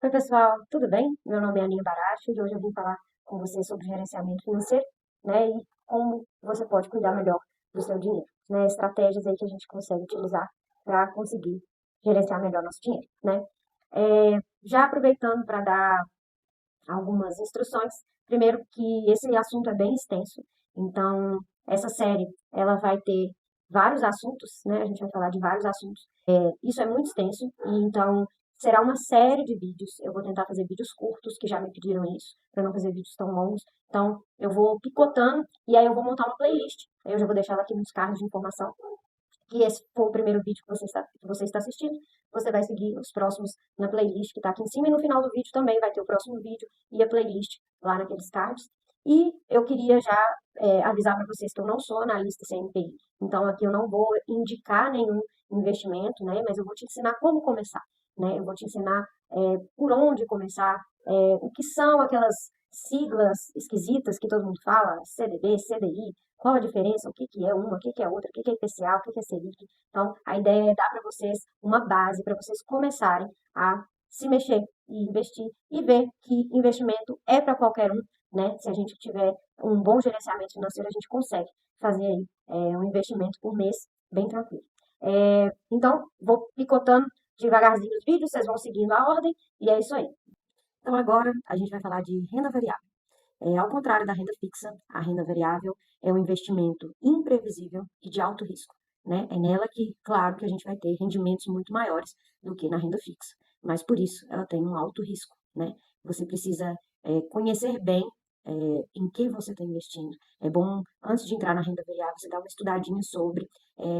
Oi, pessoal, tudo bem? Meu nome é Aninha Baracho e hoje eu vim falar com você sobre gerenciamento financeiro, né, e como você pode cuidar melhor do seu dinheiro, né, estratégias aí que a gente consegue utilizar para conseguir gerenciar melhor nosso dinheiro, né. Já aproveitando para dar algumas instruções. Primeiro que esse assunto é bem extenso, então essa série ela vai ter vários assuntos, né? A gente vai falar de vários assuntos. Isso é muito extenso, e então será uma série de vídeos. Eu vou tentar fazer vídeos curtos, que já me pediram isso, para não fazer vídeos tão longos. Então eu vou picotando e aí eu vou montar uma playlist. Aí eu já vou deixar ela aqui nos cards de informação que esse for o primeiro vídeo que você está assistindo, você vai seguir os próximos na playlist que está aqui em cima, e no final do vídeo também vai ter o próximo vídeo e a playlist lá naqueles cards. E eu queria já avisar para vocês que eu não sou analista CNPI, então aqui eu não vou indicar nenhum investimento, né, mas eu vou te ensinar como começar, né, eu vou te ensinar por onde começar, o que são aquelas siglas esquisitas que todo mundo fala, CDB, CDI, qual a diferença, o que que é uma, o que que é outra, o que que é IPCA, o que que é Selic. Então, a ideia é dar para vocês uma base para vocês começarem a se mexer e investir e ver que investimento é para qualquer um, né? Se a gente tiver um bom gerenciamento financeiro, a gente consegue fazer aí um investimento por mês bem tranquilo. Então, vou picotando devagarzinho os vídeos, vocês vão seguindo a ordem e é isso aí. Então, agora a gente vai falar de renda variável. Ao contrário da renda fixa, a renda variável é um investimento imprevisível e de alto risco, né? É nela que, claro, que a gente vai ter rendimentos muito maiores do que na renda fixa, mas por isso ela tem um alto risco, né? Você precisa conhecer bem em que você está investindo. É bom, antes de entrar na renda variável, você dar uma estudadinha sobre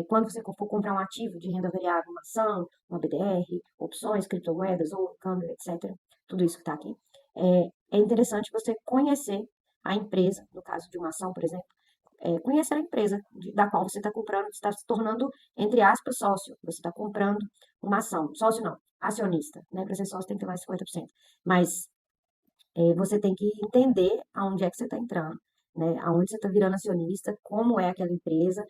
quando você for comprar um ativo de renda variável, uma ação, uma BDR, opções, criptomoedas ou câmbio, etc. Tudo isso que está aqui. É interessante você conhecer a empresa, no caso de uma ação, por exemplo, conhecer a empresa da qual você está comprando, você está se tornando, entre aspas, sócio. Você está comprando uma ação. Sócio não, acionista, né? Para ser sócio tem que ter mais de 50%. Mas você tem que entender aonde é que você está entrando, né? Aonde você está virando acionista, como é aquela empresa,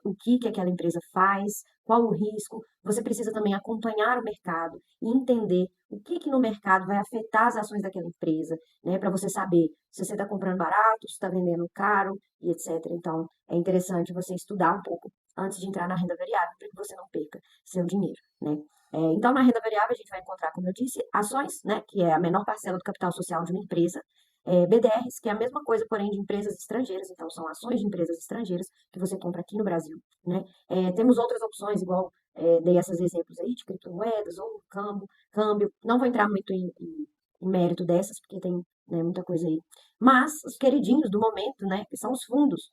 o que que aquela empresa faz, qual o risco. Você precisa também acompanhar o mercado e entender o que que no mercado vai afetar as ações daquela empresa, né? Para você saber se você está comprando barato, se está vendendo caro e etc. Então, é interessante você estudar um pouco antes de entrar na renda variável, para que você não perca seu dinheiro, né? Então, na renda variável, a gente vai encontrar, como eu disse, ações, né, que é a menor parcela do capital social de uma empresa, BDRs, que é a mesma coisa, porém, de empresas estrangeiras, então são ações de empresas estrangeiras que você compra aqui no Brasil, né? Temos outras opções, igual dei esses exemplos aí, de criptomoedas ou câmbio. Não vou entrar muito em mérito dessas, porque tem, né, muita coisa aí. Mas os queridinhos do momento, né, que são os fundos.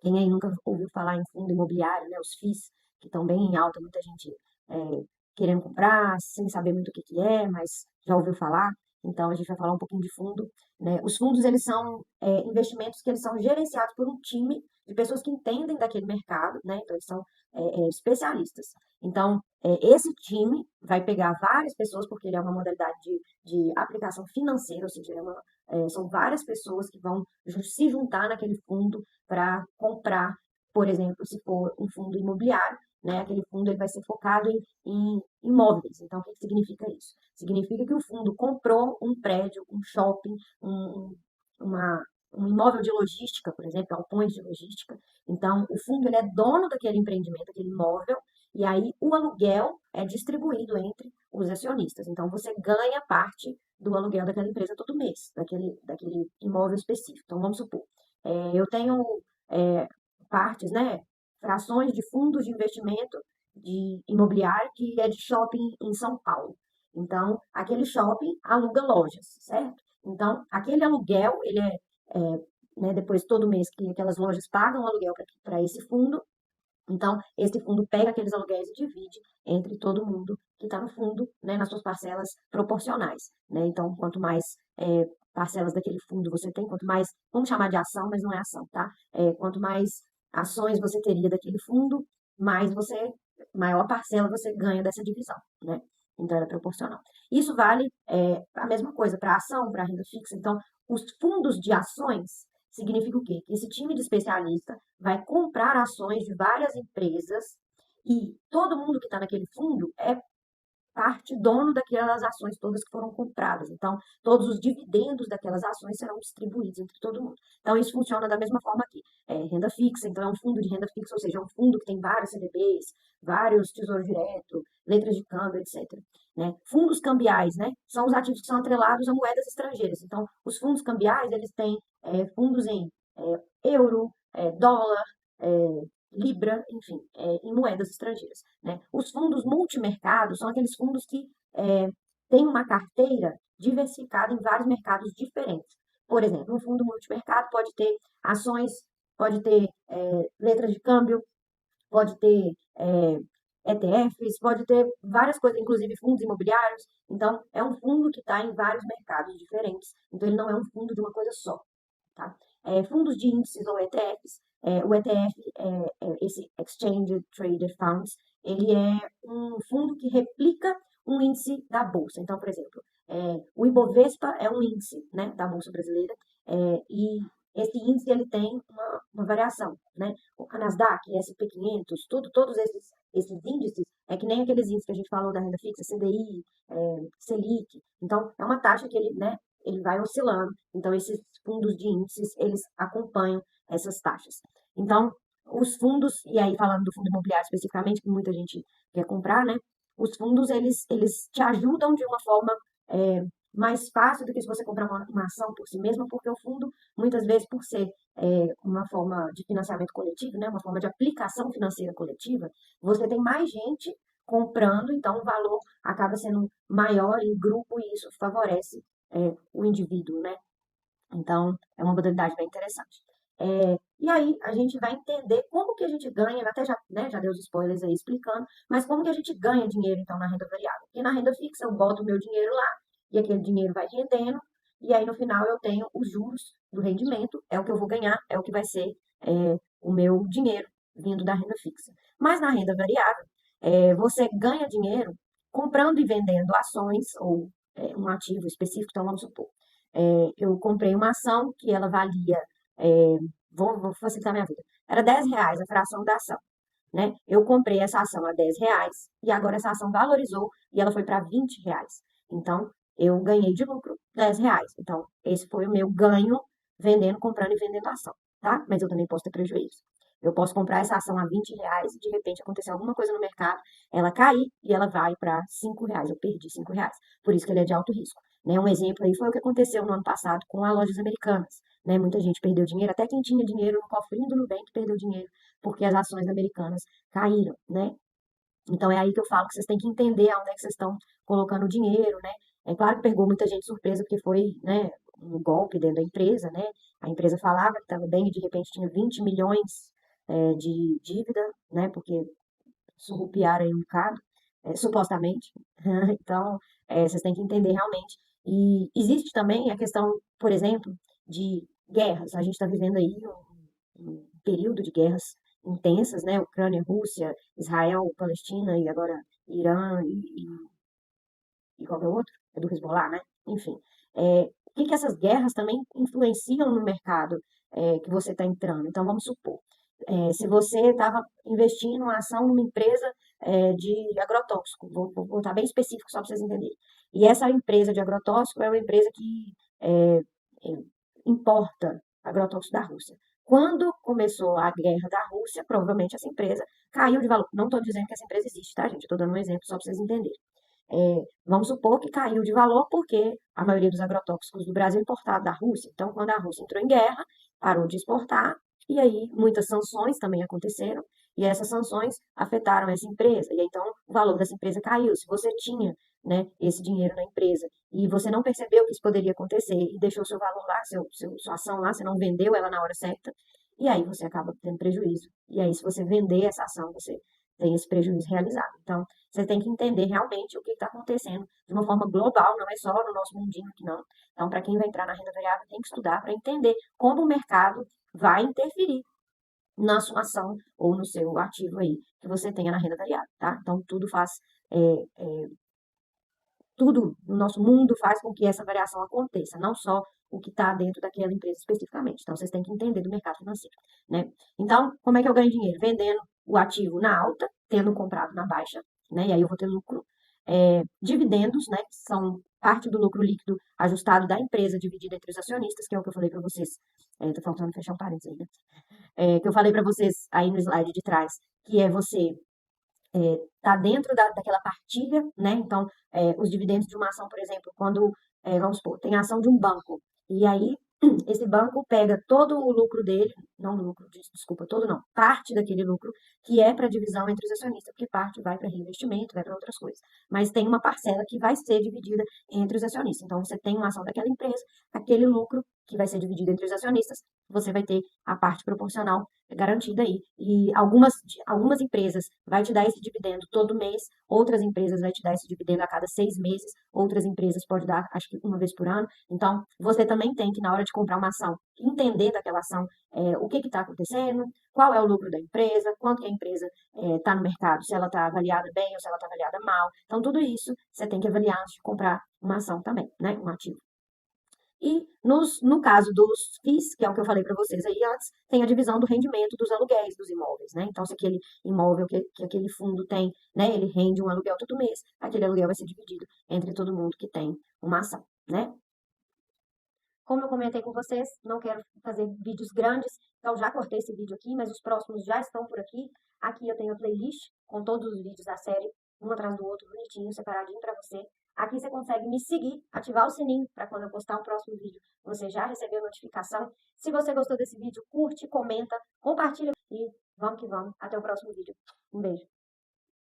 Quem aí nunca ouviu falar em fundo imobiliário, né, os FIIs, que estão bem em alta, muita gente é, querendo comprar, sem saber muito o que que é, mas já ouviu falar. Então, a gente vai falar um pouquinho de fundo, né? Os fundos, eles são investimentos que eles são gerenciados por um time de pessoas que entendem daquele mercado, né? Então, eles são especialistas. Então, esse time vai pegar várias pessoas, porque ele é uma modalidade de aplicação financeira, ou seja, são várias pessoas que vão se juntar naquele fundo para comprar, por exemplo, se for um fundo imobiliário, né, aquele fundo ele vai ser focado em imóveis. Então, o que significa isso? Significa que o fundo comprou um prédio, um shopping, uma, um imóvel de logística, por exemplo, galpões de logística. Então, o fundo ele é dono daquele empreendimento, aquele imóvel, e aí o aluguel é distribuído entre os acionistas. Então, você ganha parte do aluguel daquela empresa todo mês, daquele imóvel específico. Então, vamos supor, eu tenho é, partes, né, frações de fundos de investimento de imobiliário que é de shopping em São Paulo. Então, aquele shopping aluga lojas, certo? Então, aquele aluguel, ele né, depois todo mês que aquelas lojas pagam o aluguel para esse fundo, então esse fundo pega aqueles aluguéis e divide entre todo mundo que está no fundo, né, nas suas parcelas proporcionais, né? Então, quanto mais parcelas daquele fundo você tem, quanto mais, vamos chamar de ação, mas não é ação, tá? Quanto mais ações você teria daquele fundo, mais maior parcela você ganha dessa divisão, né? Então, ela é proporcional. Isso vale a mesma coisa para ação, para renda fixa. Então, os fundos de ações significa o quê? Que esse time de especialista vai comprar ações de várias empresas e todo mundo que está naquele fundo é parte dono daquelas ações todas que foram compradas. Então, todos os dividendos daquelas ações serão distribuídos entre todo mundo. Então, isso funciona da mesma forma aqui. Renda fixa, então é um fundo de renda fixa, ou seja, é um fundo que tem vários CDBs, vários tesouros direto, letras de câmbio, etc. Né? Fundos cambiais, né? São os ativos que são atrelados a moedas estrangeiras. Então, os fundos cambiais, eles têm fundos em euro, dólar, libra, enfim, em moedas estrangeiras. Né? Os fundos multimercados são aqueles fundos que têm uma carteira diversificada em vários mercados diferentes. Por exemplo, um fundo multimercado pode ter ações, pode ter letras de câmbio, pode ter ETFs, pode ter várias coisas, inclusive fundos imobiliários. Então, é um fundo que está em vários mercados diferentes. Então, ele não é um fundo de uma coisa só. Tá? Fundos de índices ou ETFs, o ETF, esse Exchange Traded Funds, ele é um fundo que replica um índice da Bolsa. Então, por exemplo, o Ibovespa é um índice, né, da Bolsa Brasileira, e esse índice ele tem uma variação. Né? O Nasdaq, SP500, todos esses índices, é que nem aqueles índices que a gente falou da renda fixa, CDI, Selic. Então, é uma taxa que ele, né, ele vai oscilando. Então, esses fundos de índices, eles acompanham essas taxas. Então, os fundos, e aí falando do fundo imobiliário especificamente, que muita gente quer comprar, né? Os fundos, eles te ajudam de uma forma mais fácil do que se você comprar uma ação por si mesma, porque o fundo, muitas vezes, por ser uma forma de financiamento coletivo, né? Uma forma de aplicação financeira coletiva, você tem mais gente comprando, então o valor acaba sendo maior em grupo e isso favorece o indivíduo, né? Então, é uma modalidade bem interessante. E aí, a gente vai entender como que a gente ganha, até já, né, já deu os spoilers aí explicando, mas como que a gente ganha dinheiro, então, na renda variável. Porque na renda fixa, eu boto o meu dinheiro lá, e aquele dinheiro vai rendendo, e aí, no final, eu tenho os juros do rendimento, é o que eu vou ganhar, é o que vai ser o meu dinheiro vindo da renda fixa. Mas na renda variável, você ganha dinheiro comprando e vendendo ações ou um ativo específico, então vamos supor, eu comprei uma ação que ela valia, vou facilitar minha vida, era R$ 10 a fração da ação. Né? Eu comprei essa ação a R$ 10 e agora essa ação valorizou e ela foi para R$ 20. Então, eu ganhei de lucro R$ 10. Então, esse foi o meu ganho vendendo, comprando e vendendo ação. Tá? Mas eu também posso ter prejuízo. Eu posso comprar essa ação a R$ 20 e de repente acontecer alguma coisa no mercado, ela cair e ela vai para R$ 5. Eu perdi R$ 5. Por isso que ele é de alto risco. Né? Um exemplo aí foi o que aconteceu no ano passado com as lojas americanas. Né? Muita gente perdeu dinheiro, até quem tinha dinheiro no cofrinho do Nubank perdeu dinheiro porque as ações americanas caíram, né? Então é aí que eu falo que vocês têm que entender aonde é que vocês estão colocando o dinheiro, né? É claro que pegou muita gente surpresa porque foi, né, um golpe dentro da empresa, né? A empresa falava que estava bem e de repente tinha 20 milhões de dívida, né? Porque surrupiaram aí um bocado, supostamente. Então, vocês têm que entender realmente. E existe também a questão, por exemplo, de guerras. A gente está vivendo aí um período de guerras intensas, né? Ucrânia, Rússia, Israel, Palestina e agora Irã e qual que é o outro? É do Hezbollah, né? Enfim. O que essas guerras também influenciam no mercado que você está entrando? Então, vamos supor, se você estava investindo uma ação numa empresa de agrotóxico, vou botar bem específico só para vocês entenderem. E essa empresa de agrotóxico é uma empresa que importa agrotóxico da Rússia. Quando começou a guerra da Rússia, provavelmente essa empresa caiu de valor. Não estou dizendo que essa empresa existe, tá, gente? Estou dando um exemplo só para vocês entenderem. Vamos supor que caiu de valor porque a maioria dos agrotóxicos do Brasil é importado da Rússia. Então, quando a Rússia entrou em guerra, parou de exportar, e aí muitas sanções também aconteceram, e essas sanções afetaram essa empresa. E aí, então, o valor dessa empresa caiu. Se você tinha, né, esse dinheiro na empresa e você não percebeu que isso poderia acontecer e deixou seu valor lá, sua ação lá, você não vendeu ela na hora certa, e aí você acaba tendo prejuízo. E aí, se você vender essa ação, você tem esse prejuízo realizado. Então, você tem que entender realmente o que está acontecendo de uma forma global, não é só no nosso mundinho aqui, não. Então, para quem vai entrar na renda variável, tem que estudar para entender como o mercado vai interferir na sua ação ou no seu ativo aí que você tenha na renda variável, tá? Então, tudo no nosso mundo faz com que essa variação aconteça, não só o que está dentro daquela empresa especificamente. Então, vocês têm que entender do mercado financeiro, né? Então, como é que eu ganho dinheiro? Vendendo o ativo na alta, tendo comprado na baixa, né? E aí eu vou ter lucro. dividendos, né, que são parte do lucro líquido ajustado da empresa dividido entre os acionistas, que é o que eu falei para vocês. Tô faltando fechar um parênteses aí, né? Que eu falei para vocês aí no slide de trás, que é você tá dentro daquela partilha, né? Então, os dividendos de uma ação, por exemplo, quando, vamos supor, tem a ação de um banco, e aí esse banco pega todo o lucro dele, não lucro, desculpa, todo não, parte daquele lucro, que é para divisão entre os acionistas, porque parte vai para reinvestimento, vai para outras coisas. Mas tem uma parcela que vai ser dividida entre os acionistas. Então, você tem uma ação daquela empresa, aquele lucro que vai ser dividido entre os acionistas, você vai ter a parte proporcional garantida aí. E algumas empresas vai te dar esse dividendo todo mês, outras empresas vai te dar esse dividendo a cada 6 meses, outras empresas pode dar, acho que uma vez por ano. Então, você também tem que, na hora de comprar uma ação, entender daquela ação o que está acontecendo, qual é o lucro da empresa, quanto que a empresa está no mercado, se ela está avaliada bem ou se ela está avaliada mal. Então, tudo isso você tem que avaliar antes de comprar uma ação também, né? Um ativo. E no caso dos FIIs, que é o que eu falei para vocês aí antes, tem a divisão do rendimento dos aluguéis dos imóveis, né? Então, se aquele imóvel que aquele fundo tem, né, ele rende um aluguel todo mês, aquele aluguel vai ser dividido entre todo mundo que tem uma ação, né? Como eu comentei com vocês, não quero fazer vídeos grandes, então já cortei esse vídeo aqui, mas os próximos já estão por aqui. Aqui eu tenho a playlist com todos os vídeos da série, um atrás do outro, bonitinho, separadinho para você. Aqui você consegue me seguir, ativar o sininho para quando eu postar um próximo vídeo, você já recebeu notificação. Se você gostou desse vídeo, curte, comenta, compartilha e vamos que vamos. Até o próximo vídeo. Um beijo.